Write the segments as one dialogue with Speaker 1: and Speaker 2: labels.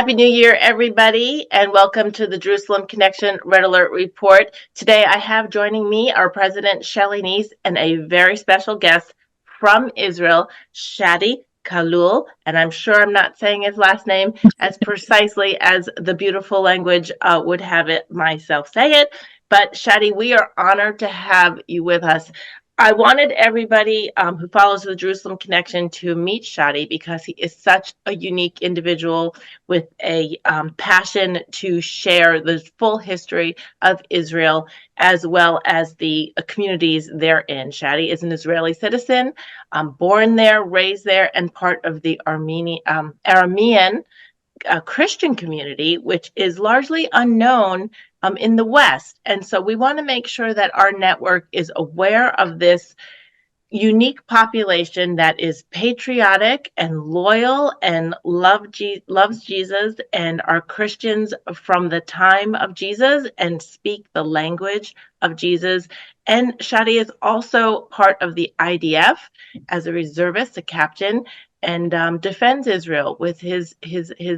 Speaker 1: Happy New Year, everybody, and welcome to the Jerusalem Connection Red Alert Report. Today, I have joining me our President Shelley and a very special guest from Israel, Shadi Khalloul, and I'm sure I'm not saying his last name as precisely as the beautiful language would have it myself say it. But Shadi, we are honored to have you with us. I wanted everybody who follows the Jerusalem Connection to meet Shadi because he is such a unique individual with a passion to share the full history of Israel as well as the communities therein. Shadi is an Israeli citizen, born there, raised there, and part of the Aramean Christian community, which is largely unknown in the West. And so we want to make sure that our network is aware of this unique population that is patriotic and loyal and loves Jesus and are Christians from the time of Jesus and speak the language of Jesus. And Shadi is also part of the IDF as a reservist, a captain, and defends Israel with his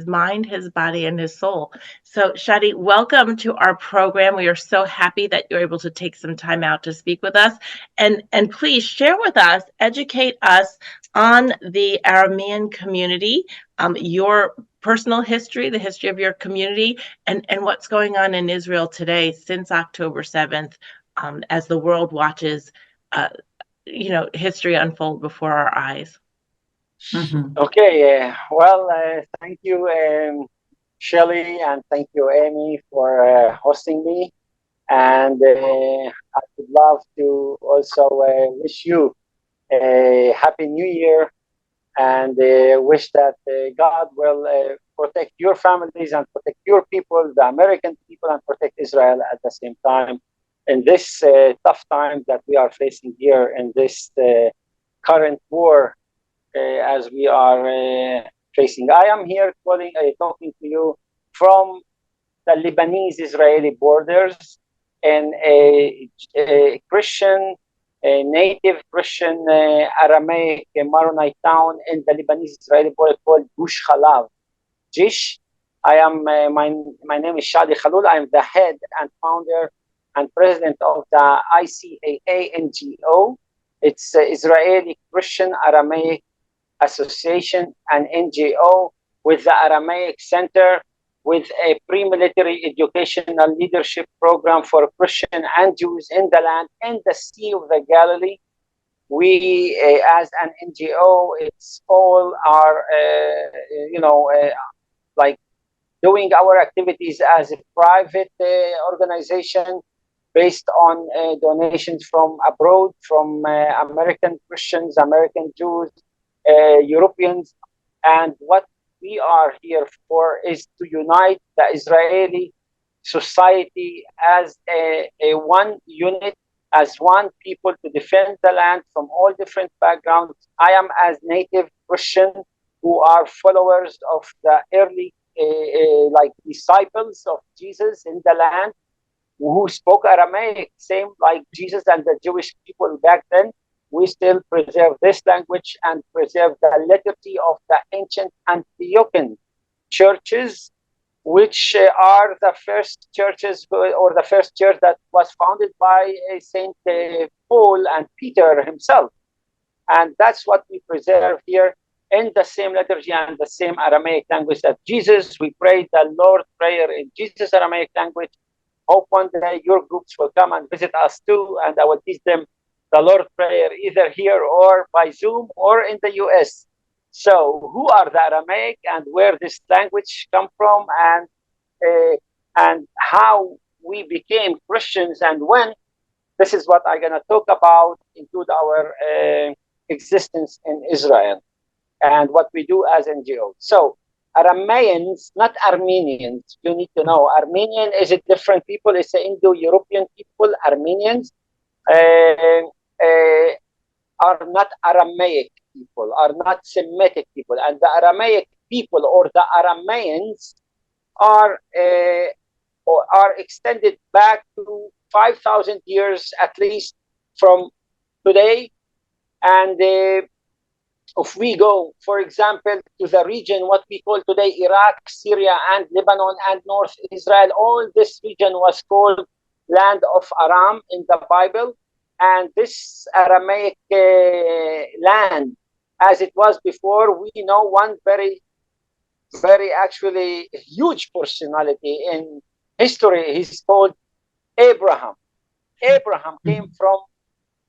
Speaker 1: mind, his body, and his soul. So, Shadi, welcome to our program. We are so happy that you're able to take some time out to speak with us. And please share with us, educate us on the Aramean community, your personal history, the history of your community, and what's going on in Israel today since October 7th, as the world watches, history unfold before our eyes.
Speaker 2: Mm-hmm. Okay, thank you, Shelley, and thank you, Amy, for hosting me. And I would love to also wish you a Happy New Year and wish that God will protect your families and protect your people, the American people, and protect Israel at the same time in this tough time that we are facing here in this current war as we are facing. I am here talking to you from the Lebanese-Israeli borders in a Christian, a native Christian Aramaic Maronite town in the Lebanese-Israeli border called Gush Khalav. Jish. I am my name is Shadi Khalloul. I am the head and founder and president of the ICAA NGO. It's Israeli Christian Aramaic Association, an NGO with the Aramaic Center, with a pre-military educational leadership program for Christian and Jews in the land and the Sea of the Galilee. We, as an NGO, it's all our, like doing our activities as a private organization based on donations from abroad, from American Christians, American Jews, Europeans, and what we are here for is to unite the Israeli society as a one unit, as one people to defend the land from all different backgrounds. I am as native Christian who are followers of the early disciples of Jesus in the land who spoke Aramaic, same like Jesus and the Jewish people back then. We still preserve this language and preserve the liturgy of the ancient Antiochian churches, which are the first churches or the first church that was founded by Saint Paul and Peter himself. And that's what we preserve here in the same liturgy and the same Aramaic language that Jesus. We pray the Lord's Prayer in Jesus' Aramaic language. Hope one day your groups will come and visit us too, and I will teach them the Lord's Prayer either here or by Zoom or in the US. So who are the Aramaic and where this language come from and how we became Christians and when? This is what I'm going to talk about, include our existence in Israel and what we do as NGOs. So Arameans, not Armenians, you need to know. Armenian is a different people. It's an Indo-European people. Armenians are not Aramaic people, are not Semitic people. And the Aramaic people or the Arameans are extended back to 5,000 years at least from today. And if we go, for example, to the region, what we call today Iraq, Syria, and Lebanon, and North Israel, all this region was called land of Aram in the Bible. And this Aramaic land, as it was before, we know one very actually huge personality in history. He's called Abraham. Abraham came from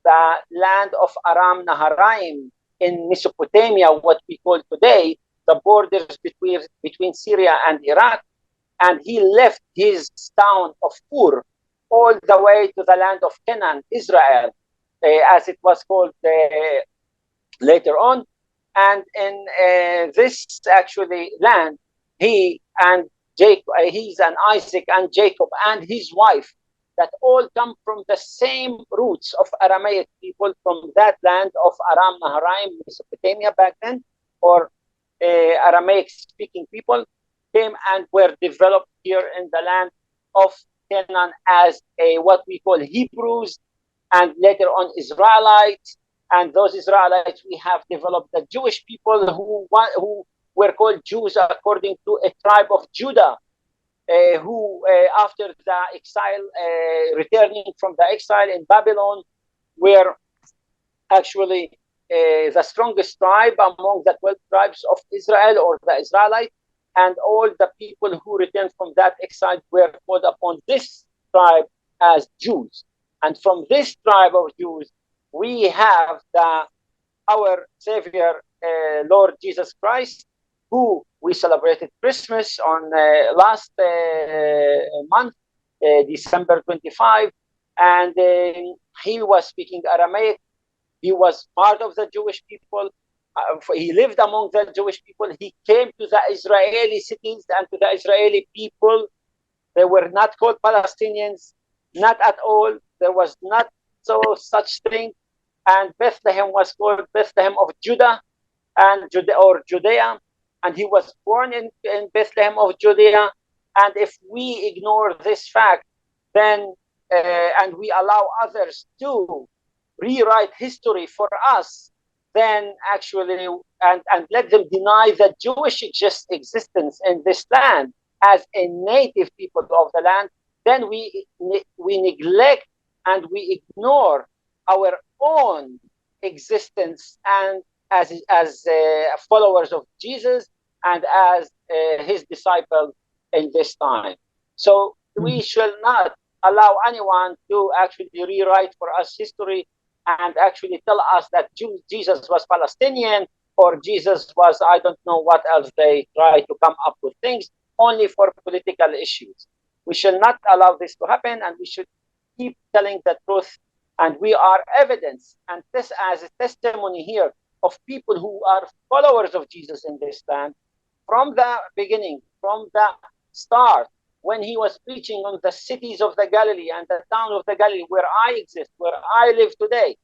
Speaker 2: the land of Aram Naharaim in Mesopotamia, what we call today the borders between Syria and Iraq. And he left his town of Ur all the way to the land of Canaan, Israel, as it was called later on. And in this actually land, he and Jacob, he's an Isaac and Jacob and his wife, that all come from the same roots of Aramaic people from that land of Aram Naharaim, Mesopotamia back then, or Aramaic speaking people, came and were developed here in the land of Canaan as what we call Hebrews, and later on Israelites. And those Israelites, we have developed the Jewish people who were called Jews according to a tribe of Judah, who after the exile, returning from the exile in Babylon, were actually the strongest tribe among the 12 tribes of Israel, or the Israelites. And all the people who returned from that exile were called upon this tribe as Jews. And from this tribe of Jews, we have our Savior, Lord Jesus Christ, who we celebrated Christmas on last month, December 25. And he was speaking Aramaic. He was part of the Jewish people. He lived among the Jewish people. He came to the Israeli cities and to the Israeli people. They were not called Palestinians, not at all. There was not such thing. And Bethlehem was called Bethlehem of Judah and Judea. And he was born in Bethlehem of Judea. And if we ignore this fact, then and we allow others to rewrite history for us, then actually, and let them deny the Jewish existence in this land as a native people of the land, then we neglect and we ignore our own existence and as followers of Jesus and as his disciples in this time. So we shall not allow anyone to actually rewrite for us history and actually tell us that Jesus was Palestinian or Jesus was, I don't know what else they try to come up with things, only for political issues. We shall not allow this to happen, and we should keep telling the truth. And we are evidence, and this as a testimony here of people who are followers of Jesus in this land from the beginning, from the start, when he was preaching on the cities of the Galilee and the town of the Galilee where I exist, where I live today.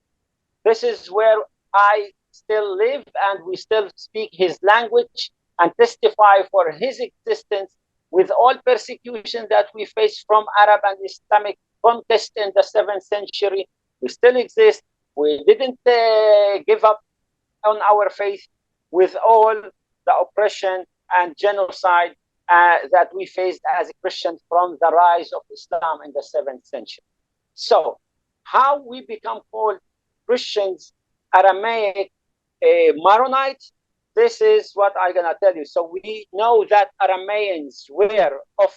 Speaker 2: This is where I still live, and we still speak his language and testify for his existence with all persecution that we face from Arab and Islamic conquest in the 7th century. We still exist. We didn't give up on our faith with all the oppression and genocide that we faced as a Christian from the rise of Islam in the 7th century. So how we become called Christians, Aramaic Maronites, this is what I'm going to tell you. So we know that Arameans were of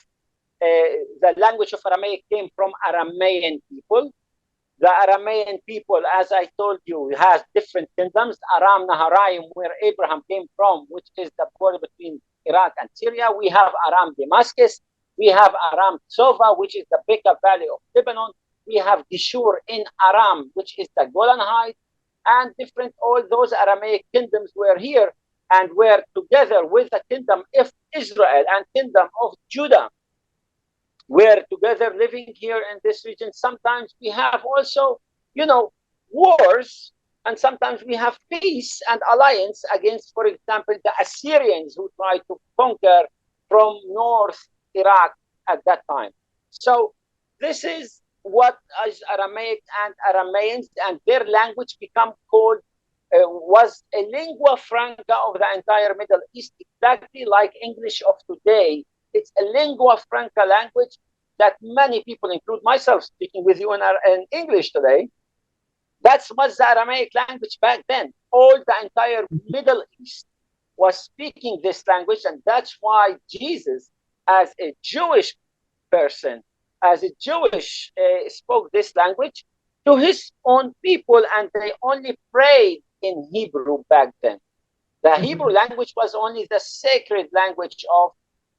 Speaker 2: the language of Aramaic came from Aramean people. The Aramean people, as I told you, has different kingdoms. Aram Naharaim, where Abraham came from, which is the border between Iraq and Syria. We have Aram Damascus. We have Aram Sova, which is the Bekaa Valley of Lebanon. We have Geshur in Aram, which is the Golan Heights. And all those Aramaic kingdoms were here and were together with the kingdom of Israel and kingdom of Judah. We're together living here in this region. Sometimes we have also, wars, and sometimes we have peace and alliance against, for example, the Assyrians who tried to conquer from North Iraq at that time. So this is what is Aramaic and Arameans, and their language become called was a lingua franca of the entire Middle East, exactly like English of today. It's a lingua franca language that many people, include myself, speaking with you in English today. That was the Aramaic language back then. All the entire Middle East was speaking this language, and that's why Jesus, as a Jewish person, as a Jewish, spoke this language to his own people, and they only prayed in Hebrew back then. The Hebrew language was only the sacred language of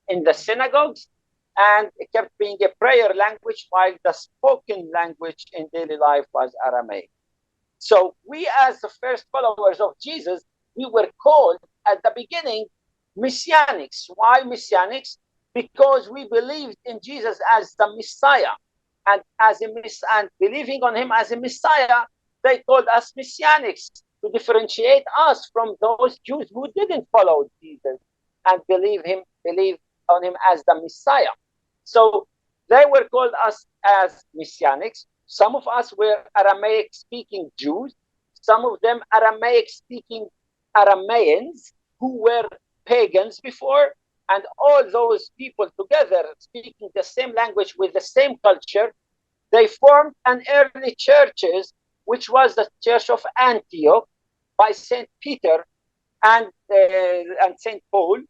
Speaker 2: in the synagogues, and it kept being a prayer language, while the spoken language in daily life was Aramaic. So we, as the first followers of Jesus, we were called at the beginning Messianics. Why Messianics? Because we believed in Jesus as the Messiah, and and believing on him as a Messiah, they called us Messianics to differentiate us from those Jews who didn't follow Jesus and believe on him as the Messiah. So they were called us as Messianics. Some of us were Aramaic-speaking Jews. Some of them Aramaic-speaking Arameans who were pagans before. And all those people together speaking the same language with the same culture, they formed an early churches, which was the Church of Antioch by St. Peter and St. Paul.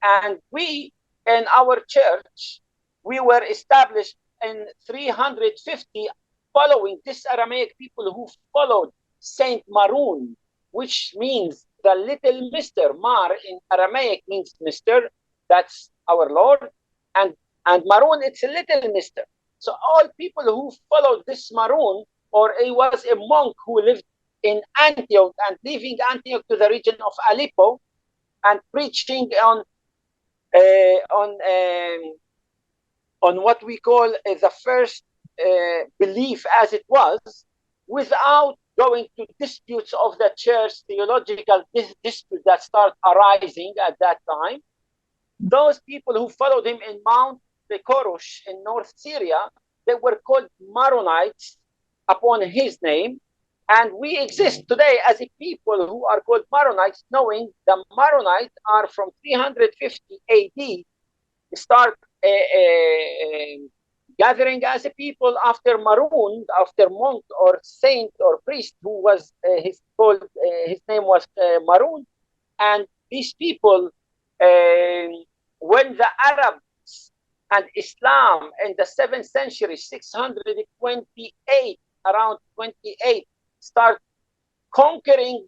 Speaker 2: And we, in our church, we were established in 350 following this Aramaic people who followed Saint Maroon, which means the little mister. Mar in Aramaic means mister. That's our Lord. And Maroon, it's a little mister. So all people who followed this Maroon, or he was a monk who lived in Antioch and leaving Antioch to the region of Aleppo and preaching on what we call the first belief as it was, without going to disputes of the church, theological disputes that start arising at that time. Those people who followed him in Mount Korosh in North Syria, they were called Maronites upon his name. And we exist today as a people who are called Maronites, knowing the Maronites are from 350 AD, start gathering as a people after Maroon, after monk or saint or priest who was his name was Maroon. And these people, when the Arabs and Islam in the 7th century, 628, around 28, start conquering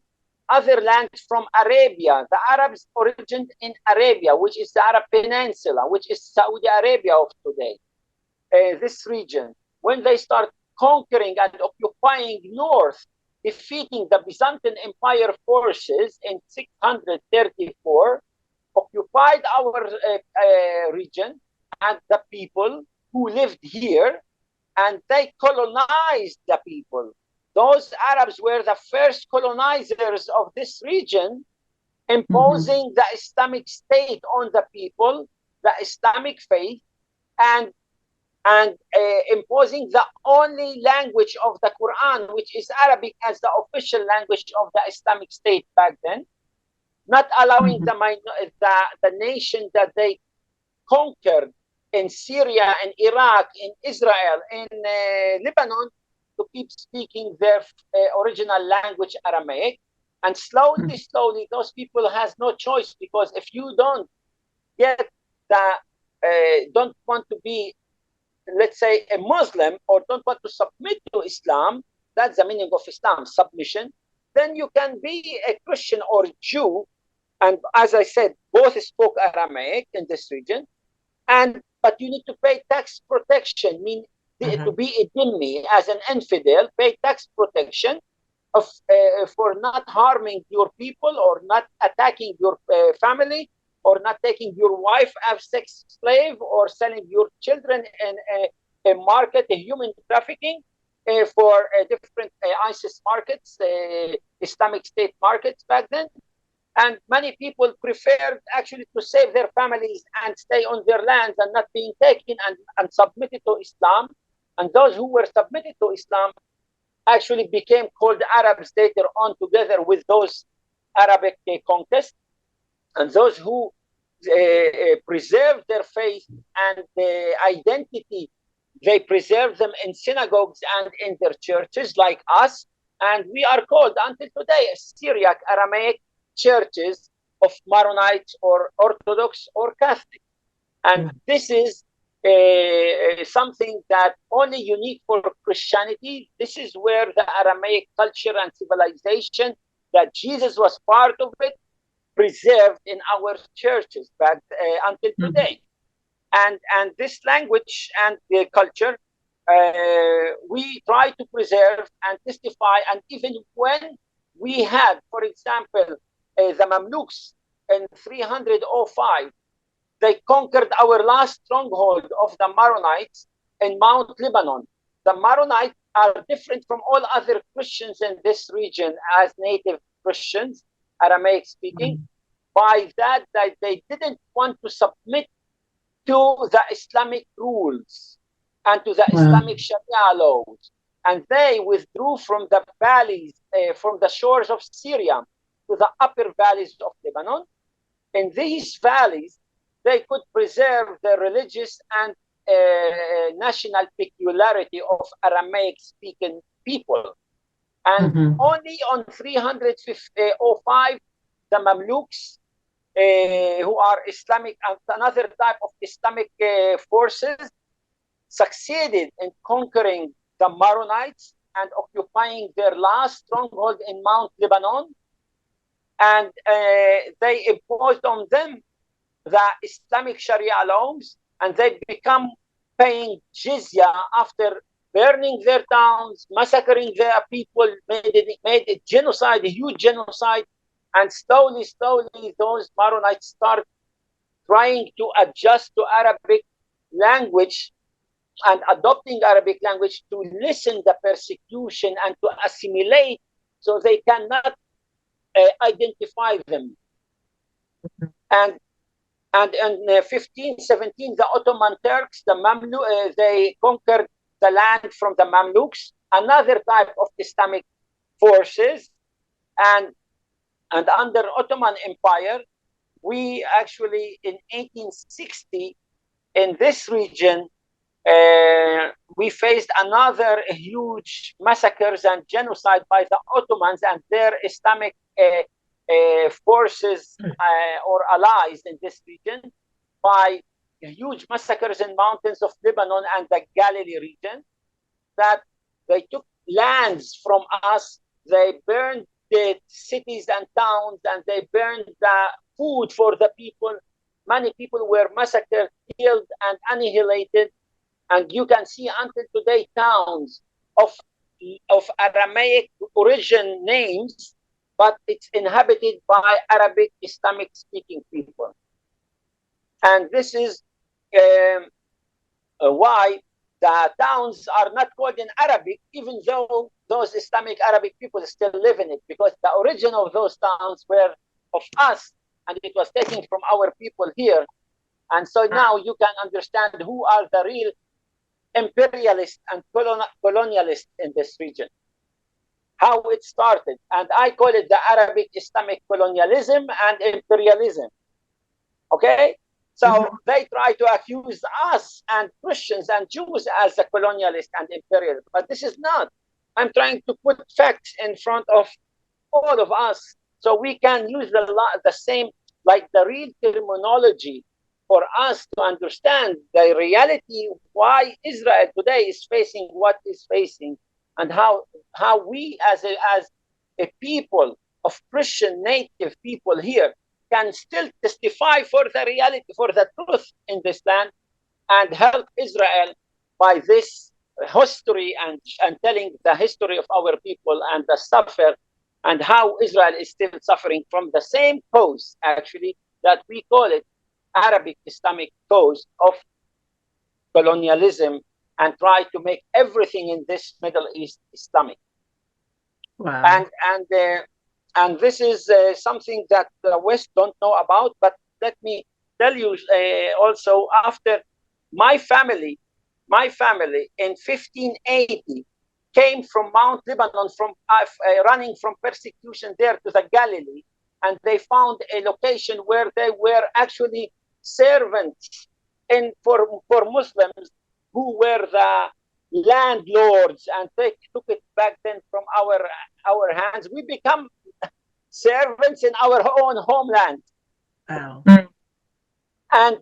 Speaker 2: other lands from Arabia. The Arabs originated in Arabia, which is the Arab Peninsula, which is Saudi Arabia of today. This region, when they start conquering and occupying north, defeating the Byzantine Empire forces in 634, occupied our region and the people who lived here, and they colonized the people. Those Arabs were the first colonizers of this region, imposing the Islamic State on the people, the Islamic faith, and imposing the only language of the Quran, which is Arabic, as the official language of the Islamic State back then, not allowing the nation that they conquered in Syria, in Iraq, in Israel, in Lebanon, to keep speaking their original language, Aramaic. And slowly, those people has no choice, because if you don't get don't want to be, let's say, a Muslim, or don't want to submit to Islam, that's the meaning of Islam, submission, then you can be a Christian or Jew. And as I said, both spoke Aramaic in this region. But you need to pay tax protection, to be a dhimmi, as an infidel, pay tax protection for not harming your people, or not attacking your family, or not taking your wife as sex slave, or selling your children in a market, a human trafficking for different ISIS markets, Islamic State markets back then. And many people preferred actually to save their families and stay on their lands and not being taken and submitted to Islam. And those who were submitted to Islam, actually became called Arabs later on, together with those Arabic conquests, and those who preserved their faith and identity. They preserve them in synagogues and in their churches, like us. And we are called until today Syriac Aramaic churches of Maronites or Orthodox or Catholic. And this is something that only unique for Christianity. This is where the Aramaic culture and civilization that Jesus was part of it preserved in our churches back until today. And this language and the culture we try to preserve and testify. And even when we had, for example, the Mamluks in 305, they conquered our last stronghold of the Maronites in Mount Lebanon. The Maronites are different from all other Christians in this region as native Christians, Aramaic speaking, by that they didn't want to submit to the Islamic rules and to the Islamic Sharia laws. And they withdrew from the valleys, from the shores of Syria to the upper valleys of Lebanon. In these valleys, they could preserve the religious and national peculiarity of Aramaic-speaking people. And only on 305, the Mamluks, who are Islamic, another type of Islamic forces, succeeded in conquering the Maronites and occupying their last stronghold in Mount Lebanon. And they imposed on them the Islamic Sharia laws, and they become paying jizya after burning their towns, massacring their people, made a genocide, a huge genocide. And slowly, those Maronites start trying to adjust to Arabic language and adopting Arabic language to lessen the persecution and to assimilate, so they cannot identify them. And in 1517, the Ottoman Turks, they conquered the land from the Mamluks, another type of Islamic forces. And under Ottoman Empire, we actually, in 1860, in this region, we faced another huge massacres and genocide by the Ottomans and their Islamic forces or allies in this region, by huge massacres in mountains of Lebanon and the Galilee region, that they took lands from us, they burned the cities and towns, and they burned the food for the people. Many people were massacred, killed, and annihilated. And you can see until today towns of Aramaic origin names, but it's inhabited by Arabic Islamic speaking people. And this is why the towns are not called in Arabic, even though those Islamic Arabic people still live in it, because the origin of those towns were of us, and it was taken from our people here. And so now you can understand who are the real imperialists and colonialists in this region, how it started. And I call it the Arabic Islamic colonialism and imperialism. Okay? So they try to accuse us and Christians and Jews as the colonialists and imperialists, but this is not. I'm trying to put facts in front of all of us so we can use the same, like the real terminology, for us to understand the reality, why Israel today is facing what is facing, and how we as a people of Christian native people here can still testify for the reality, for the truth in this land, and help Israel by this history and telling the history of our people and the suffer, and how Israel is still suffering from the same cause, actually, that we call it Arabic Islamic cause of colonialism, and try to make everything in this Middle East Islamic.
Speaker 1: Wow.
Speaker 2: And this is something that the West don't know about. But let me tell you also, after my family in 1580, came from Mount Lebanon, from running from persecution there to the Galilee, and they found a location where they were actually servants for Muslims who were the landlords, and they took it back then from our hands. We become servants in our own homeland.
Speaker 1: Wow.
Speaker 2: And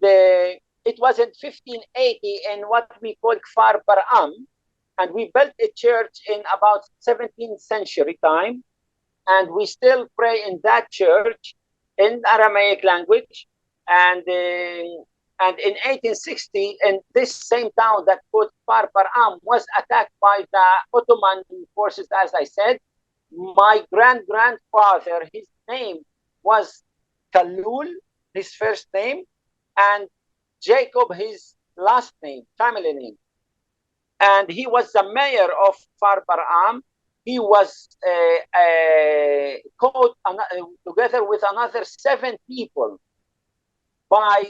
Speaker 2: it was in 1580 in what we call Kfar Bar'am, and we built a church in about 17th century time, and we still pray in that church in Aramaic language. And in 1860, in this same town that called Kfar Bar'am was attacked by the Ottoman forces, as I said. My grandfather, his name was Khalloul, his first name, and Jacob, his last name, family name. And he was the mayor of Kfar Bar'am. He was caught together with another 7 people by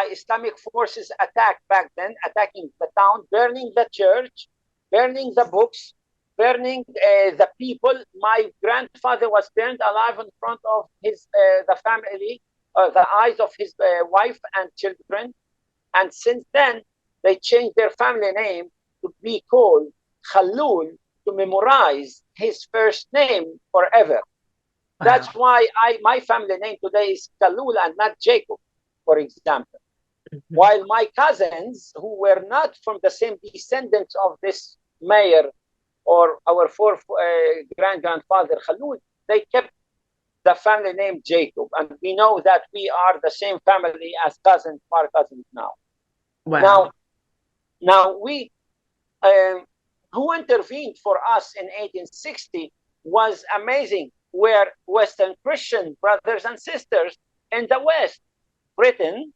Speaker 2: Islamic forces attacking the town, burning the church, burning the books, burning the people. My grandfather was burned alive in front of the family, the eyes of his wife and children. And since then, they changed their family name to be called Khalloul, to memorize his first name forever. Wow. That's why my family name today is Khalloul and not Jacob, for example. Mm-hmm. While my cousins, who were not from the same descendants of this mayor or our fourth great-grandfather Khalloul, they kept the family name Jacob. And we know that we are the same family as cousins, far cousins now.
Speaker 1: Wow.
Speaker 2: Now we, who intervened for us in 1860 was amazing. Were Western Christian brothers and sisters in the West, Britain,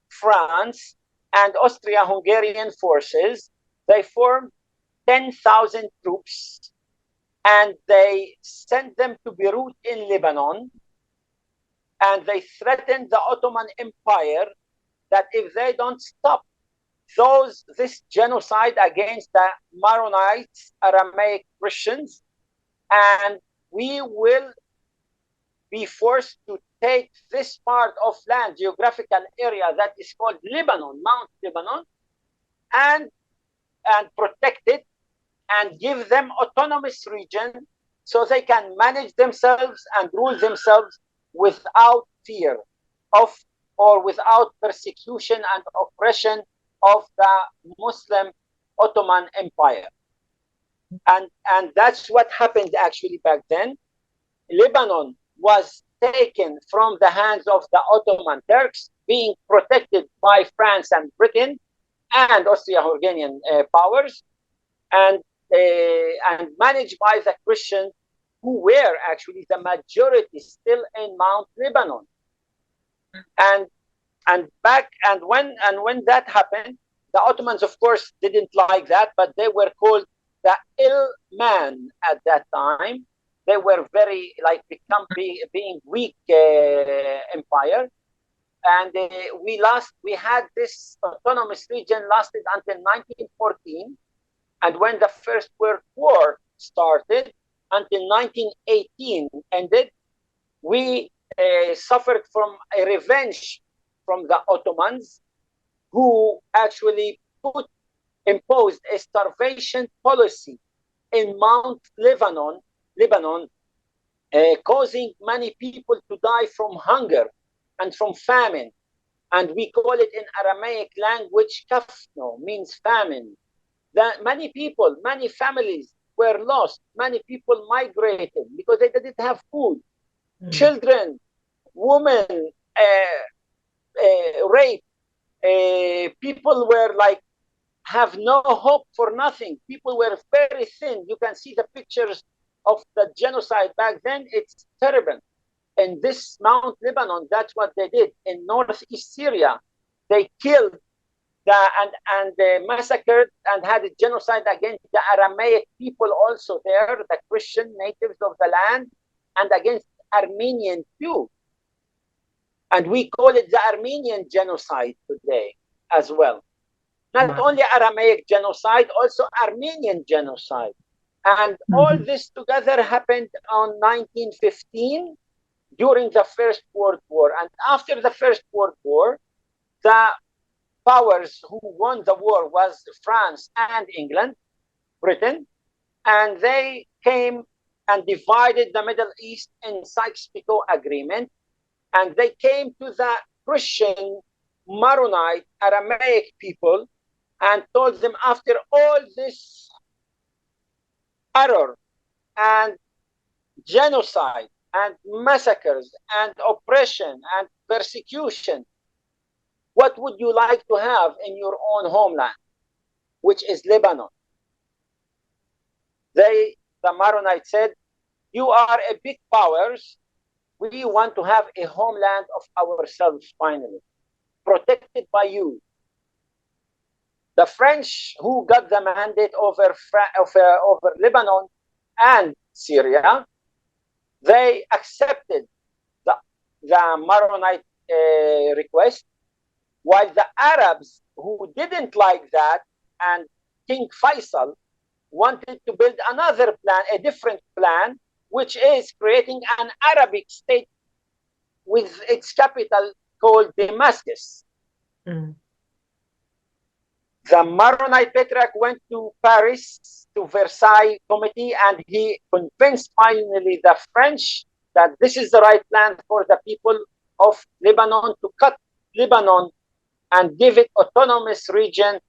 Speaker 2: France, and Austria-Hungarian forces. They formed 10,000 troops, and they sent them to Beirut in Lebanon, and they threatened the Ottoman Empire that if they don't stop this genocide against the Maronites, Aramaic Christians, and we will be forced to take this part of land, geographical area that is called Lebanon, Mount Lebanon, and protect it and give them autonomous region so they can manage themselves and rule themselves without fear of or without persecution and oppression of the Muslim Ottoman Empire. And that's what happened actually back then. Lebanon was taken from the hands of the Ottoman Turks, being protected by France and Britain and Austria-Hungarian powers, and managed by the Christians, who were actually the majority still in Mount Lebanon. And when that happened, the Ottomans, of course, didn't like that, but they were called the ill man at that time. They were very being weak empire, and we had this autonomous region lasted until 1914, and when the First World War started until 1918 ended, we suffered from a revenge from the Ottomans, who actually imposed a starvation policy in Mount Lebanon, causing many people to die from hunger and from famine. And we call it in Aramaic language, kafno, means famine. That many people, many families were lost. Many people migrated because they didn't have food. Mm. Children, women, rape. People were have no hope for nothing. People were very thin. You can see the pictures of the genocide back then. It's terrible. In this Mount Lebanon, that's what they did. In northeast Syria, they killed and they massacred and had a genocide against the Aramaic people also there, the Christian natives of the land, and against Armenian too. And we call it the Armenian genocide today as well. Not only Aramaic genocide, also Armenian genocide. And all this together happened on 1915 during the First World War. And after the First World War, the powers who won the war was France and England, Britain, and they came and divided the Middle East in Sykes-Picot Agreement, and they came to the Christian Maronite Aramaic people and told them, after all this error and genocide and massacres and oppression and persecution, what would you like to have in your own homeland, which is Lebanon? The Maronites said, you are a big powers. We want to have a homeland of ourselves finally, protected by you. The French, who got the mandate over Lebanon and Syria, they accepted the Maronite request, while the Arabs, who didn't like that, and King Faisal wanted to build another plan, a different plan, which is creating an Arabic state with its capital called Damascus. The Maronite Patriarch went to Paris, to Versailles Committee, and he convinced finally the French that this is the right plan for the people of Lebanon, to cut Lebanon and give it autonomous region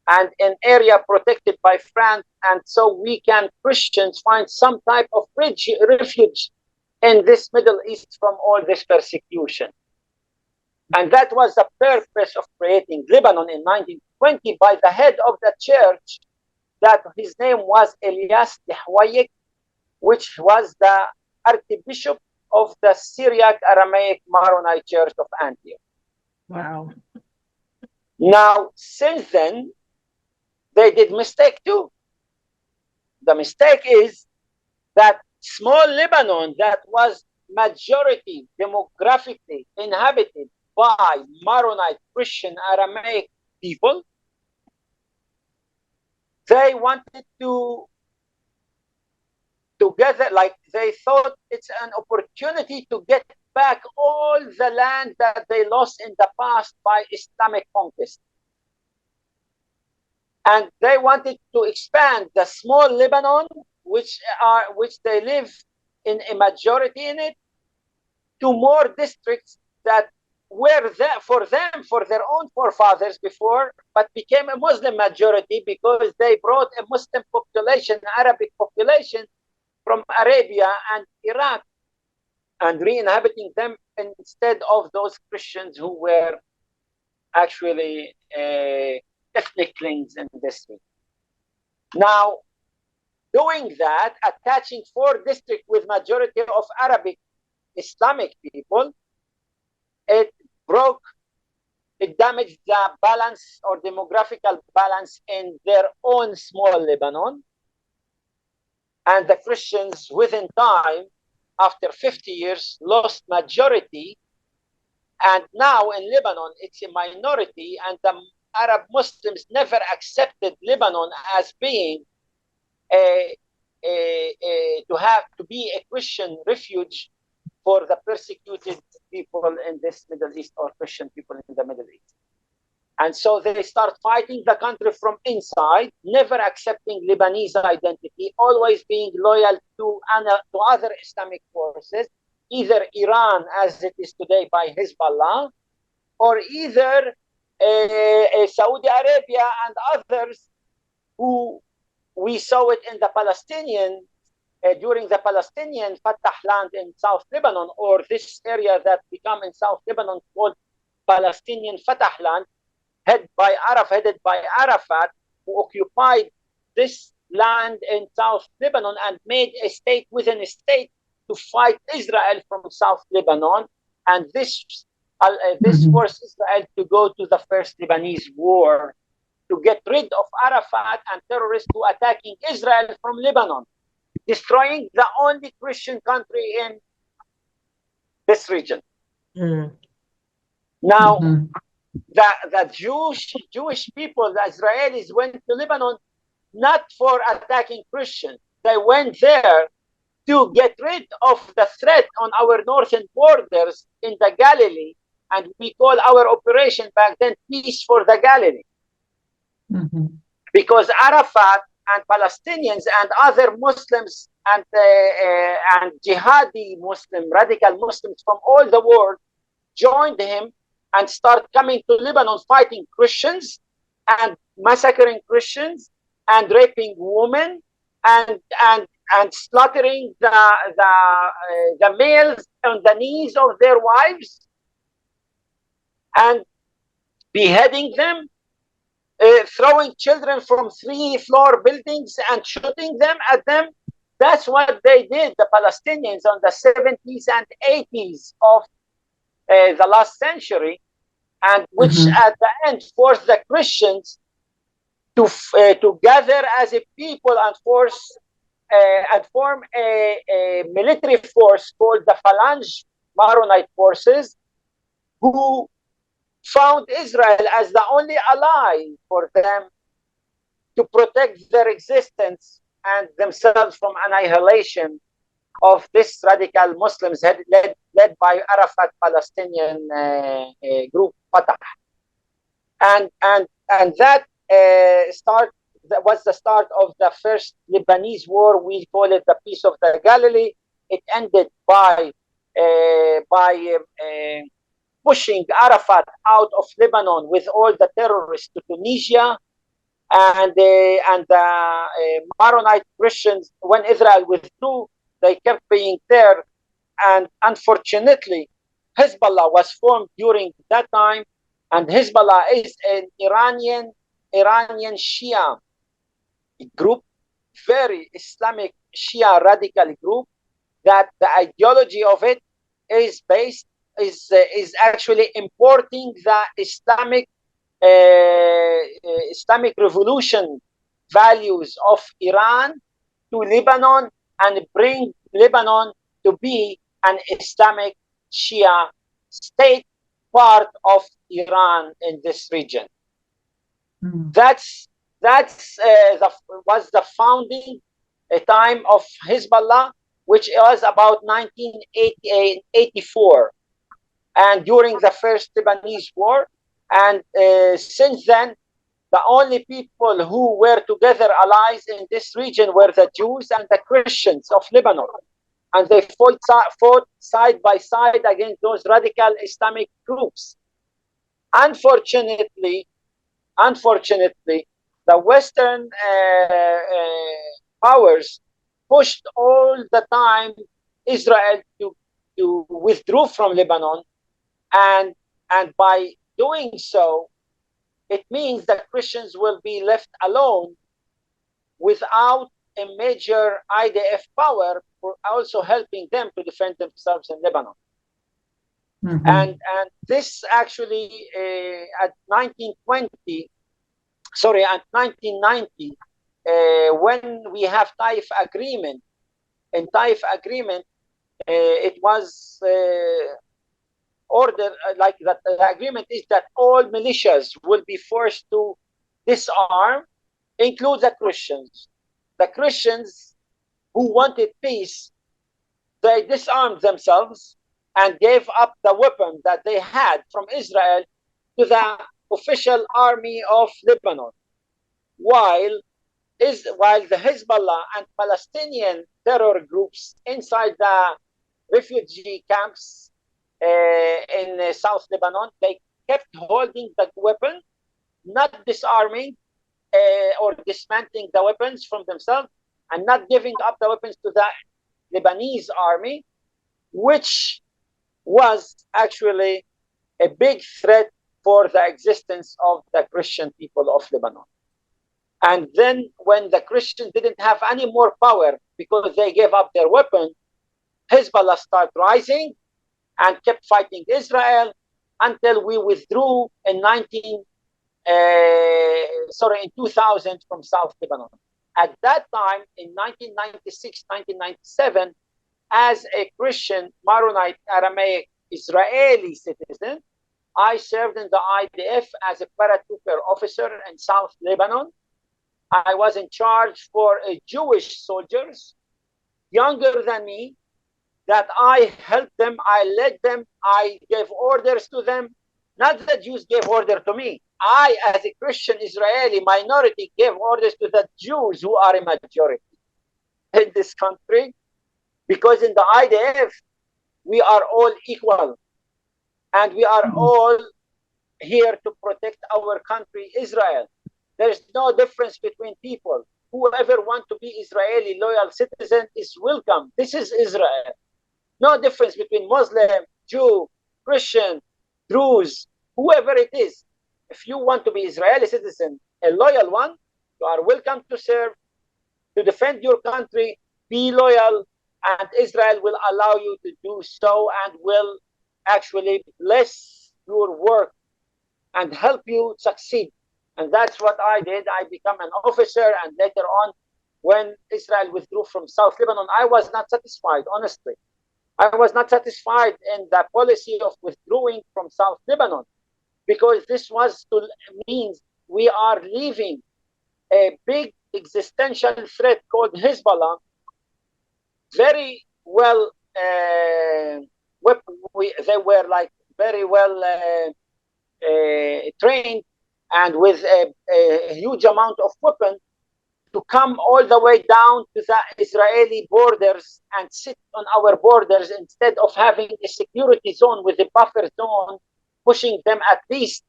Speaker 2: and an area protected by France, and so we can, Christians, find some type of refuge in this Middle East from all this persecution. And that was the purpose of creating Lebanon in 1920 by the head of the church, that his name was Elias Dihwayek, which was the Archbishop of the Syriac Aramaic Maronite Church of Antioch.
Speaker 1: Wow.
Speaker 2: Now, since then, they did mistake too. The mistake is that small Lebanon, that was majority demographically inhabited by Maronite Christian Aramaic people, they wanted to together, like they thought it's an opportunity to get back all the land that they lost in the past by Islamic conquest. And they wanted to expand the small Lebanon, which they live in a majority in it, to more districts that were there for them, for their own forefathers before, but became a Muslim majority because they brought a Muslim population, Arabic population from Arabia and Iraq, and re-inhabiting them instead of those Christians who were actually ethnic cleans in this region. Now, doing that, attaching 4 districts with majority of Arabic Islamic people, it damaged the balance or demographical balance in their own small Lebanon. And the Christians, within time, after 50 years, lost majority. And now in Lebanon, it's a minority, and the Arab Muslims never accepted Lebanon as being to be a Christian refuge for the persecuted people in this Middle East, or Christian people in the Middle East. And so they start fighting the country from inside, never accepting Lebanese identity, always being loyal to other Islamic forces, either Iran, as it is today by Hezbollah, or either Saudi Arabia and others, who we saw it in the Palestinian, during the Palestinian Fatah land in South Lebanon, or this area that became in South Lebanon called Palestinian Fatah land, headed by Arafat, who occupied this land in South Lebanon and made a state within a state to fight Israel from South Lebanon. And this forced Israel to go to the first Lebanese war to get rid of Arafat and terrorists who attacking Israel from Lebanon, destroying the only Christian country in this region. Now, the Jewish people, the Israelis, went to Lebanon not for attacking Christians. They went there to get rid of the threat on our northern borders in the Galilee, and we call our operation back then Peace for the Galilee. Mm-hmm. Because Arafat and Palestinians and other Muslims and jihadi Muslim, radical Muslims from all the world joined him and start coming to Lebanon fighting Christians and massacring Christians and raping women and slaughtering the males on the knees of their wives and beheading them, throwing children from 3-floor buildings and shooting them at them. That's what they did, the Palestinians, on the 70s and 80s of the last century, and which at the end forced the Christians to gather as a people and form a military force called the Phalange Maronite forces, who found Israel as the only ally for them to protect their existence and themselves from annihilation of this radical Muslims led by Arafat Palestinian group Fatah. And that was the start of the first Lebanese war. We call it the Peace of the Galilee. It ended by pushing Arafat out of Lebanon with all the terrorists to Tunisia, and the Maronite Christians, when Israel withdrew, they kept being there. And unfortunately, Hezbollah was formed during that time, and Hezbollah is an Iranian Shia group, very Islamic Shia radical group, that the ideology of it is actually importing the Islamic revolution values of Iran to Lebanon and bring Lebanon to be an Islamic Shia state, part of Iran in this region. That's was the founding time of Hezbollah, which was about 1984, and during the first Lebanese war. And since then, the only people who were together allies in this region were the Jews and the Christians of Lebanon. And they fought side by side against those radical Islamic groups. Unfortunately, the Western powers pushed all the time Israel to withdraw from Lebanon, and by doing so, it means that Christians will be left alone without a major IDF power for also helping them to defend themselves in Lebanon. And this actually at 1990, when we have Taif agreement, in Taif agreement, it was ordered like that. The agreement is that all militias will be forced to disarm, include the Christians. The Christians who wanted peace, they disarmed themselves and gave up the weapon that they had from Israel to the official army of Lebanon, while the Hezbollah and Palestinian terror groups inside the refugee camps in South Lebanon, they kept holding the weapon, not disarming or dismantling the weapons from themselves, and not giving up the weapons to the Lebanese army, which was actually a big threat for the existence of the Christian people of Lebanon. And then when the Christians didn't have any more power because they gave up their weapon, Hezbollah started rising and kept fighting Israel until we withdrew in 2000 from South Lebanon. At that time, in 1996, 1997, as a Christian Maronite Aramaic Israeli citizen, I served in the IDF as a paratrooper officer in South Lebanon. I was in charge for Jewish soldiers younger than me, that I helped them, I led them, I gave orders to them. Not the Jews gave order to me. I, as a Christian Israeli minority, gave orders to the Jews, who are a majority in this country, because in the IDF, we are all equal, and we are all here to protect our country, Israel. There's no difference between people. Whoever wants to be Israeli loyal citizen is welcome. This is Israel. No difference between Muslim, Jew, Christian, Druze, whoever it is. If you want to be Israeli citizen, a loyal one, you are welcome to serve, to defend your country, be loyal, and Israel will allow you to do so and will actually bless your work and help you succeed. And that's what I did. I became an officer, and later on, when Israel withdrew from South Lebanon, I was not satisfied, honestly. I was not satisfied in the policy of withdrawing from South Lebanon, because this was to means we are leaving a big existential threat called Hezbollah, very well, they were like very well trained and with a huge amount of weapons, to come all the way down to the Israeli borders and sit on our borders, instead of having a security zone with a buffer zone pushing them at least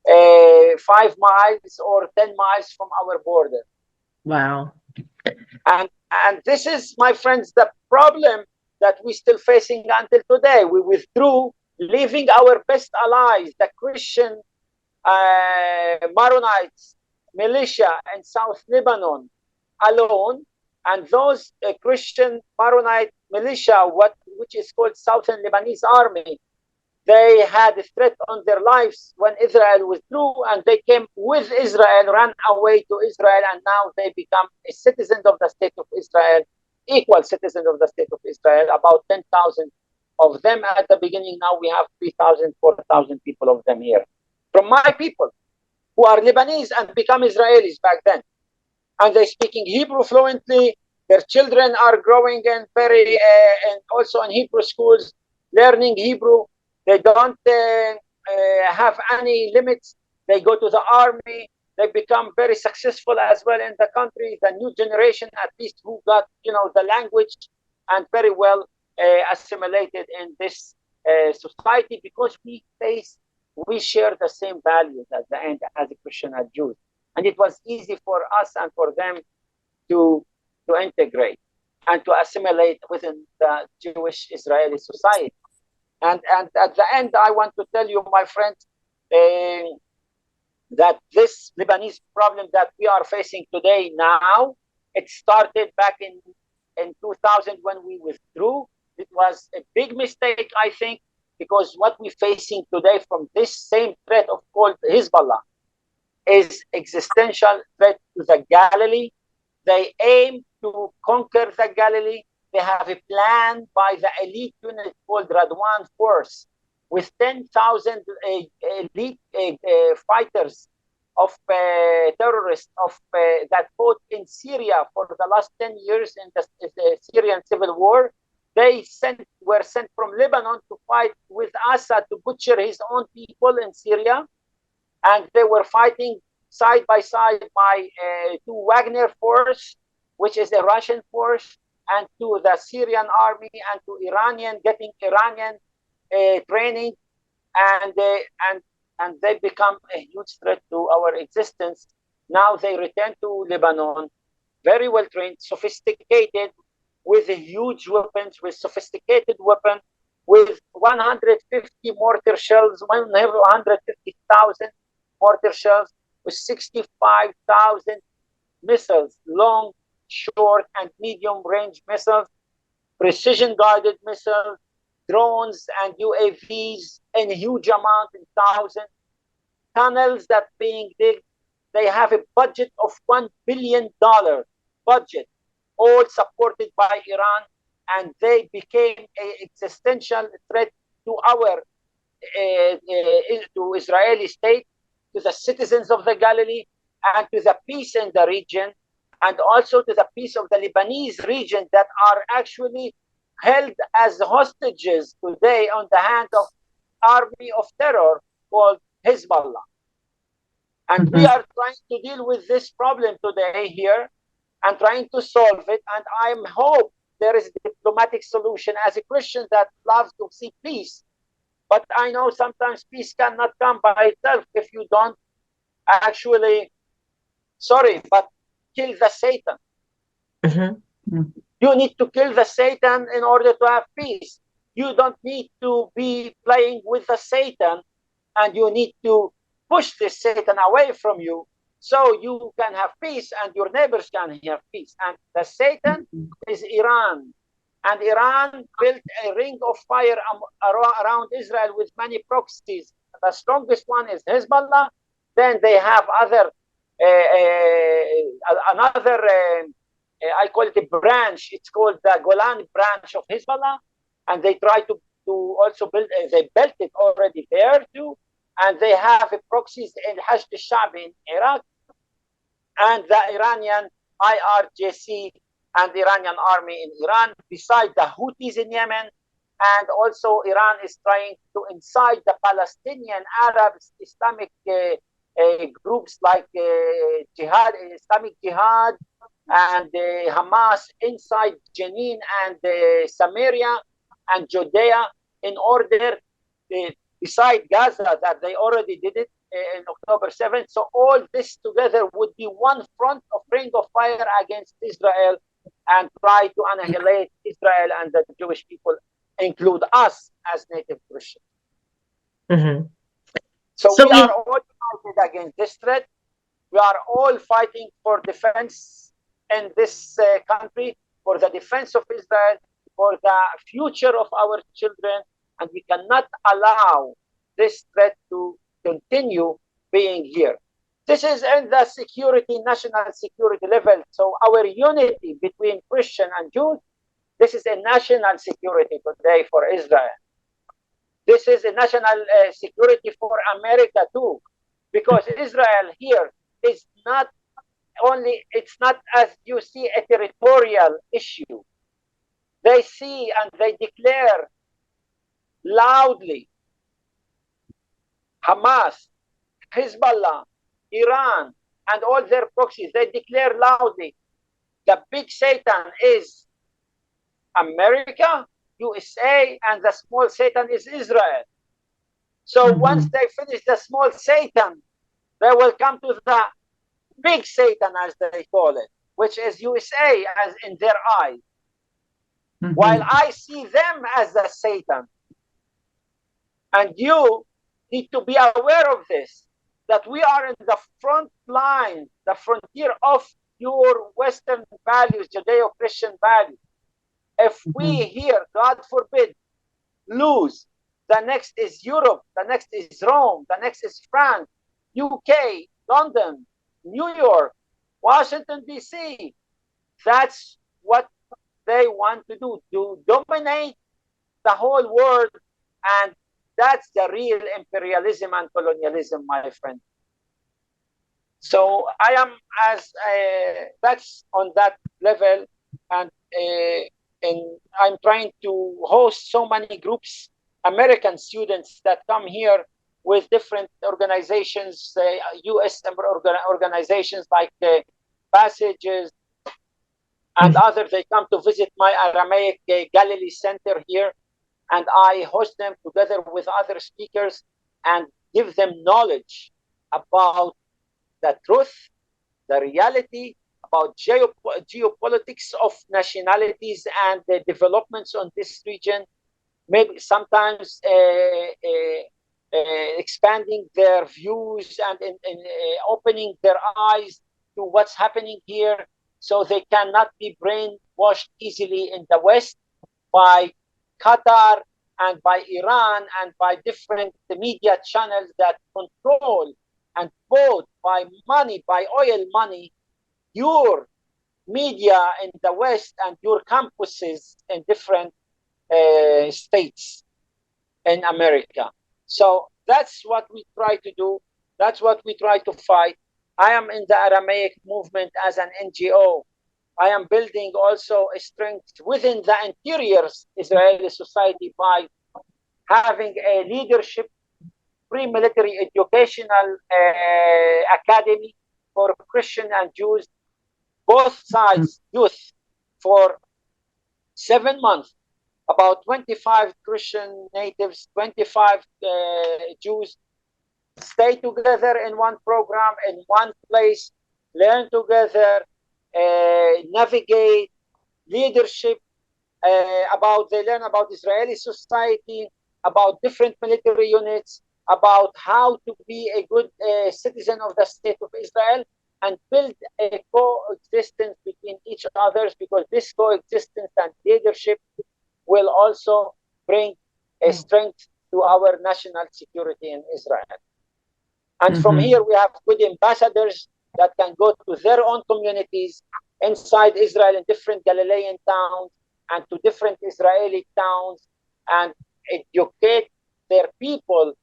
Speaker 2: 5 miles or 10 miles from our border.
Speaker 1: Wow.
Speaker 2: And this is, my friends, the problem that we're still facing until today. We withdrew, leaving our best allies, the Christian Maronites militia in South Lebanon, alone. And those Christian Maronite militia, which is called Southern Lebanese Army, they had a threat on their lives when Israel withdrew, and they came with Israel, ran away to Israel, and now they become a citizen of the state of Israel, equal citizen of the state of Israel, about 10,000 of them at the beginning. Now we have 3,000, 4,000 people of them here. From my people, who are Lebanese and become Israelis back then. And they're speaking Hebrew fluently. Their children are growing in and also in Hebrew schools, learning Hebrew. They don't have any limits. They go to the army. They become very successful as well in the country. The new generation, at least, who got the language and very well assimilated in this society, because we share the same values at the end as a Christian and Jews. And it was easy for us and for them to integrate and to assimilate within the Jewish Israeli society. And at the end, I want to tell you, my friends, that this Lebanese problem that we are facing today now, it started back in 2000 when we withdrew. It was a big mistake, I think, because what we're facing today from this same threat of called Hezbollah is existential threat to the Galilee. They aim to conquer the Galilee. They have a plan by the elite unit called Radwan Force, with 10,000 elite fighters of terrorists that fought in Syria for the last 10 years in the Syrian civil war. They were sent from Lebanon to fight with Assad to butcher his own people in Syria. And they were fighting side by side by to Wagner force, which is a Russian force, and to the Syrian army, and to getting Iranian training, and they become a huge threat to our existence. Now they return to Lebanon, very well trained, sophisticated, with huge weapons, with 150 mortar shells, 150,000 mortar shells, with 65,000 missiles, long, short, and medium range missiles, precision guided missiles, drones, and UAVs in huge amount, in thousands, tunnels that being digged. They have a budget of $1 billion budget, all supported by Iran, and they became an existential threat to our to Israeli state, to the citizens of the Galilee, and to the peace in the region, and also to the peace of the Lebanese region that are actually held as hostages today on the hand of army of terror called Hezbollah. And we are trying to deal with this problem today here and trying to solve it. And I hope there is a diplomatic solution as a Christian that loves to see peace. But I know sometimes peace cannot come by itself if you don't actually, but kill the Satan. You need to kill the Satan in order to have peace. You don't need to be playing with the Satan, and you need to push this Satan away from you so you can have peace and your neighbors can have peace. And the Satan is Iran. And Iran built a ring of fire around Israel with many proxies. The strongest one is Hezbollah. Then they have another I call it a branch. It's called the Golan branch of Hezbollah, and they try to also build. They built it already there too, and they have proxies in Hashd al-Sha'bi in Iraq, and the Iranian IRGC and the Iranian army in Iran, beside the Houthis in Yemen, and also Iran is trying to incite the Palestinian Arabs, Islamic groups like Islamic Jihad, and Hamas inside Jenin and Samaria and Judea in order, beside Gaza, that they already did it in October 7th. So all this together would be one front of ring of fire against Israel and try to annihilate Israel and the Jewish people, include us as native Christians. So we are all united against this threat. We are all fighting for defense in this country, for the defense of Israel, for the future of our children, and we cannot allow this threat to continue being here. This is in the security, national security level. So our unity between Christian and Jews, this is a national security today for Israel. This is a national security for America too, because Israel here is not only, it's not, as you see, a territorial issue. They see and they declare loudly, Hamas, Hezbollah, Iran, and all their proxies, they declare loudly, the big Satan is America, USA, and the small Satan is Israel. So once they finish the small Satan, they will come to the big Satan, as they call it, which is USA, as in their eyes. While I see them as the Satan. And you need to be aware of this, that we are in the front line, the frontier of your Western values, Judeo-Christian values. If we here, God forbid, lose, the next is Europe, the next is Rome, the next is France, UK, London, New York, Washington, D.C. That's what they want to do, to dominate the whole world. And that's the real imperialism and colonialism, my friend. So I am that's on that level. And I'm trying to host so many groups, American students that come here with different organizations, U.S. organizations like Passages and others. They come to visit my Aramaic Galilee Center here, and I host them together with other speakers and give them knowledge about the truth, the reality, about geopolitics of nationalities and the developments on this region, maybe sometimes expanding their views and opening their eyes to what's happening here, so they cannot be brainwashed easily in the West by Qatar and by Iran and by different media channels that control and vote by money, by oil money, your media in the West and your campuses in different states in America. So that's what we try to do. That's what we try to fight. I am in the Aramaic movement as an NGO. I am building also a strength within the interior Israeli society by having a leadership pre-military educational academy for Christian and Jews, both sides, youth, for 7 months. About 25 Christian natives, 25 Jews stay together in one program, in one place, learn together, navigate, leadership, they learn about Israeli society, about different military units, about how to be a good citizen of the state of Israel, and build a coexistence between each others, because this coexistence and leadership will also bring a strength to our national security in Israel. And from here, we have good ambassadors that can go to their own communities inside Israel in different Galilean towns and to different Israeli towns and educate their people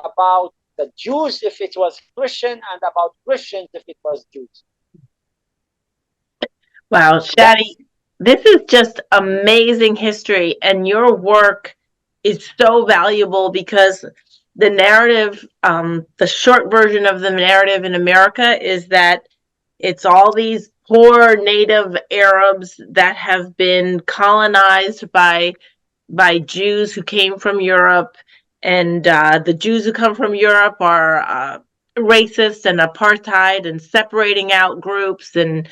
Speaker 2: about the Jews if it was Christian and about Christians if it was Jews.
Speaker 1: Wow, Shadi, this is just amazing history, and your work is so valuable because the narrative, the short version of the narrative in America is that it's all these poor native Arabs that have been colonized by Jews who came from Europe, and the Jews who come from Europe are racist and apartheid and separating out groups, and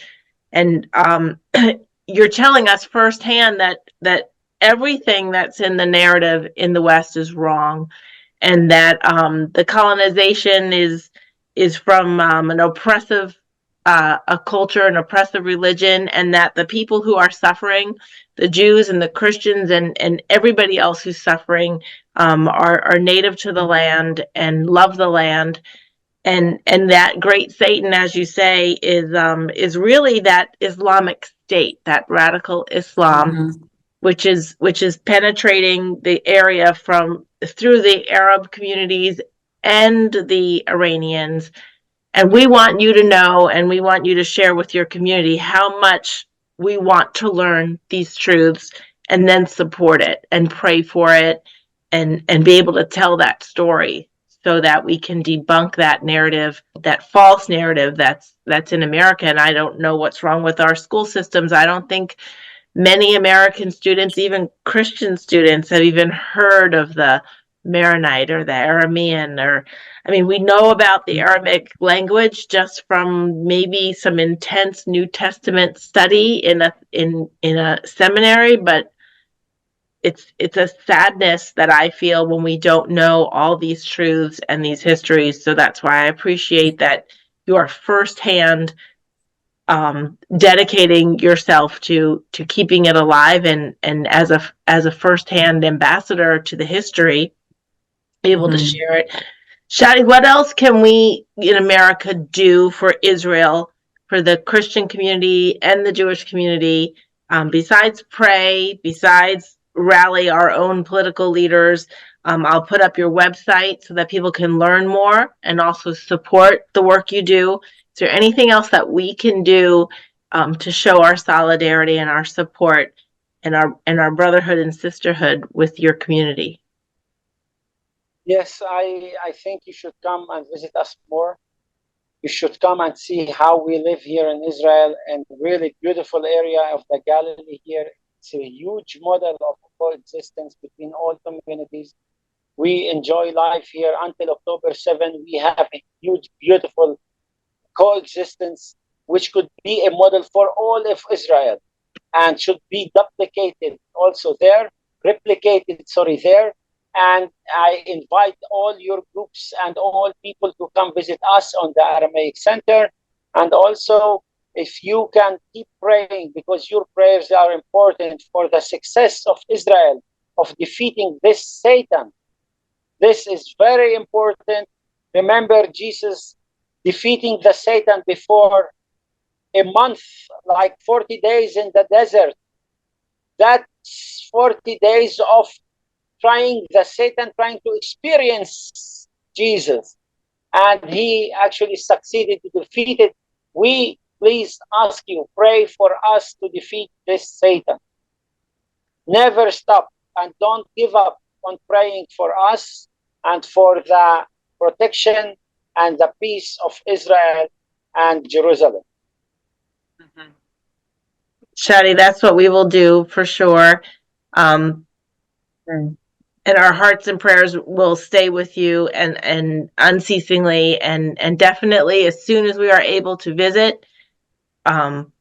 Speaker 1: you're telling us firsthand that everything that's in the narrative in the West is wrong, and that the colonization is from an oppressive a culture, an oppressive religion, and that the people who are suffering, the Jews and the Christians and everybody else who's suffering, are native to the land and love the land, and that great Satan, as you say, is really that Islamic state, that radical Islam, which is penetrating the area from through the Arab communities and the Iranians. And we want you to know, and we want you to share with your community how much we want to learn these truths and then support it and pray for it, and be able to tell that story so that we can debunk that narrative, that false narrative that's in America. And I don't know what's wrong with our school systems. I don't think many American students, even Christian students, have even heard of the Maronite or the Aramean, or I mean, we know about the Aramaic language just from maybe some intense New Testament study in a seminary, but it's a sadness that I feel when we don't know all these truths and these histories. So that's why I appreciate that you are firsthand dedicating yourself to keeping it alive, and as a firsthand ambassador to the history, able to share it. Shadi, what else can we in America do for Israel, for the Christian community and the Jewish community, besides pray, besides rally our own political leaders? I'll put up your website so that people can learn more and also support the work you do. Is there anything else that we can do to show our solidarity and our support and our brotherhood and sisterhood with your community?
Speaker 2: Yes, I think you should come and visit us more. You should come and see how we live here in Israel, and really beautiful area of the Galilee here. It's a huge model of coexistence between all communities. We enjoy life here until October 7. We have a huge, beautiful coexistence, which could be a model for all of Israel and should be duplicated also there, replicated, there. And I invite all your groups and all people to come visit us on the Aramaic Center. And also, if you can keep praying, because your prayers are important for the success of Israel, of defeating this Satan. This is very important. Remember Jesus defeating the Satan before a month, like 40 days in the desert. That's 40 days of Satan trying to experience Jesus, and he actually succeeded to defeat it. We please ask you, pray for us to defeat this Satan. Never stop and don't give up on praying for us and for the protection and the peace of Israel and Jerusalem.
Speaker 1: Shadi, that's what we will do for sure. And our hearts and prayers will stay with you and unceasingly and definitely as soon as we are able to visit,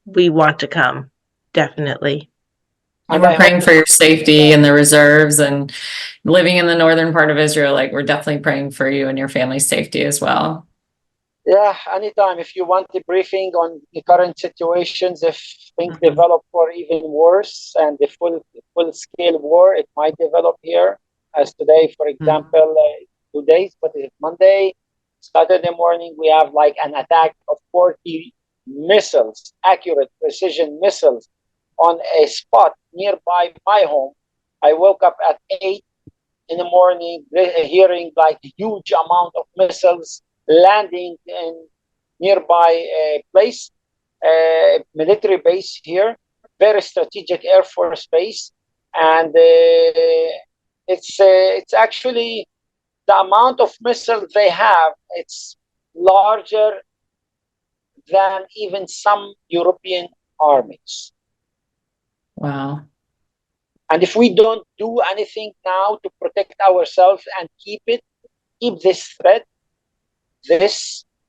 Speaker 1: we want to come. Definitely.
Speaker 3: And we're praying for your safety and the reserves and living in the northern part of Israel. Like, we're definitely praying for you and your family's safety as well.
Speaker 2: Yeah, anytime. If you want a briefing on the current situations, if things develop for even worse and the full-scale war, it might develop here. As today, for example, 2 days, what is it, Monday, Saturday morning, we have like an attack of 40 missiles, accurate precision missiles, on a spot nearby my home. I woke up at 8 in the morning, hearing like a huge amount of missiles landing in nearby place, military base here, very strategic Air Force base, and it's actually the amount of missiles they have. It's larger than even some European armies.
Speaker 3: Wow.
Speaker 2: And if we don't do anything now to protect ourselves and keep this threat,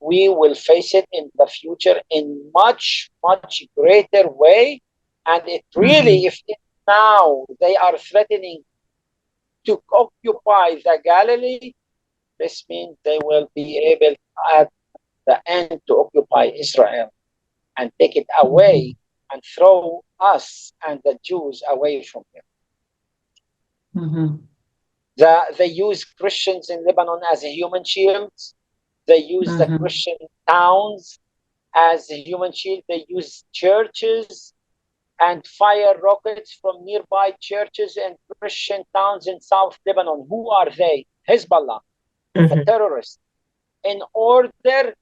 Speaker 2: we will face it in the future in much, much greater way. And it really, if now they are threatening to occupy the Galilee, this means they will be able at the end to occupy Israel and take it away and throw us and the Jews away from here. They use Christians in Lebanon as a human shields. They use the Christian towns as a human shield. They use churches and fire rockets from nearby churches and Christian towns in South Lebanon. Who are they? Hezbollah, the terrorists, in order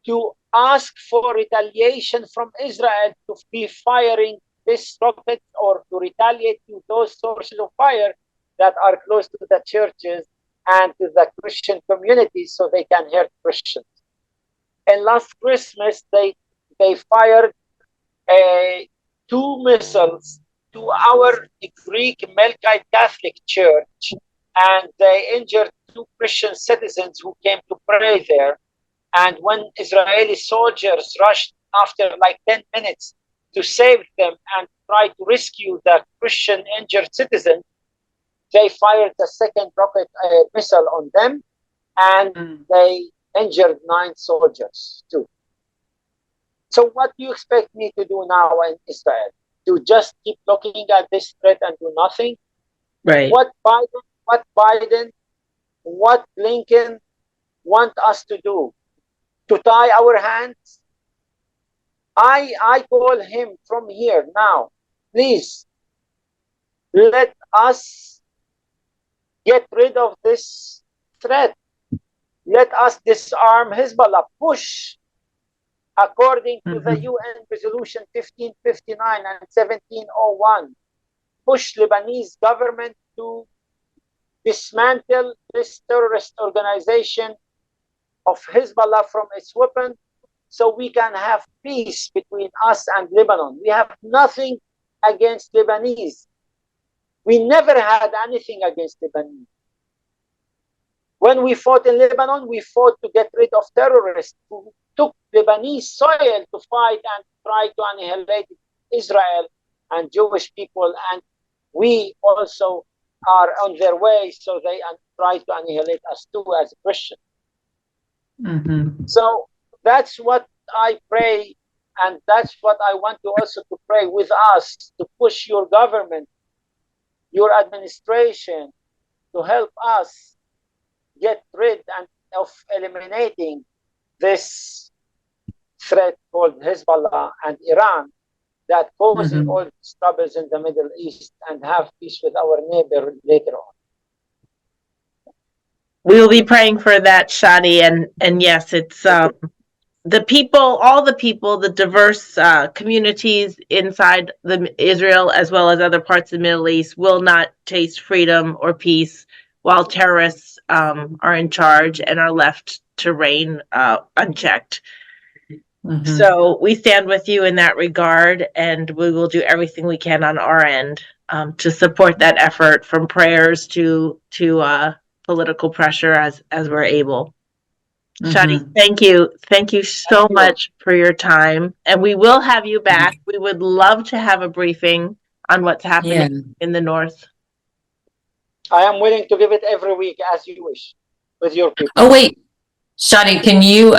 Speaker 2: to ask for retaliation from Israel to be firing this rocket or to retaliate to those sources of fire that are close to the churches and to the Christian communities so they can hurt Christians. And last Christmas, they fired 2 missiles to our Greek Melkite Catholic Church, and they injured 2 Christian citizens who came to pray there. And when Israeli soldiers rushed after like 10 minutes to save them and try to rescue the Christian injured citizen, they fired the second rocket missile on them, and they injured 9 soldiers too. So what do you expect me to do now in Israel? To just keep looking at this threat and do nothing?
Speaker 1: Right.
Speaker 2: What Biden, what Blinken want us to do? To tie our hands? I call him from here now. Please, let us get rid of this threat. Let us disarm Hezbollah. Push, according to the UN Resolution 1559 and 1701, push Lebanese government to dismantle this terrorist organization of Hezbollah from its weapon so we can have peace between us and Lebanon. We have nothing against Lebanese. We never had anything against Lebanese. When we fought in Lebanon, we fought to get rid of terrorists who took Lebanese soil to fight and try to annihilate Israel and Jewish people. And we also are on their way, so they try to annihilate us too as Christians. So that's what I pray, and that's what I want you also to pray with us, to push your government, your administration, to help us get rid of eliminating this threat called Hezbollah and Iran that causing all these troubles in the Middle East, and have peace with our neighbor later on.
Speaker 1: We will be praying for that, Shadi, and yes, it's the people, all the people, the diverse communities inside the Israel as well as other parts of the Middle East will not taste freedom or peace while terrorists are in charge and are left to reign unchecked. So we stand with you in that regard, and we will do everything we can on our end to support that effort, from prayers to political pressure as we're able. Shadi, thank you. Thank you so much for your time. And we will have you back. We would love to have a briefing on what's happening in the north.
Speaker 2: I am willing to give it every week as you wish with your people.
Speaker 3: Oh, wait. Shadi, can you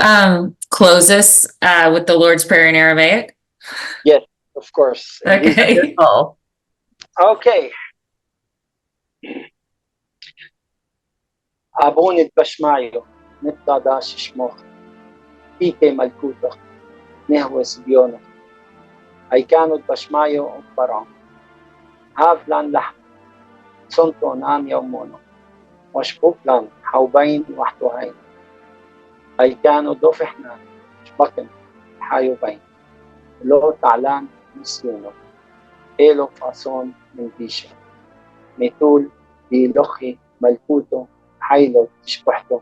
Speaker 3: close us with the Lord's Prayer in Aramaic?
Speaker 2: Yes, of course.
Speaker 3: Okay.
Speaker 2: Okay. Abon it bashmayo. نتقداش شموخ فيك ملكوتك نهوس بيونك أي كانوا بشمايو برام هاف لان لحم صنتو نام يومونو وشبوك لان حوبين وحدوهين أي كانوا دفحنا شبكن حايو بين لو تعلان نسيونو إيلو فاسون من ديشة ميتول دي لخي ملكوتو حيلو تشبحتو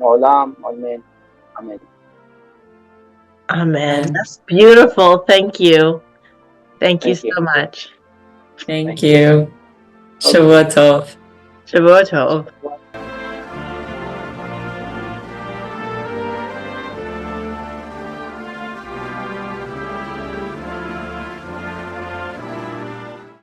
Speaker 2: Amen. Amen.
Speaker 1: Amen. That's beautiful. Thank you. Thank you so much.
Speaker 3: Thank you. Shavua Tov.
Speaker 1: Shavua Tov.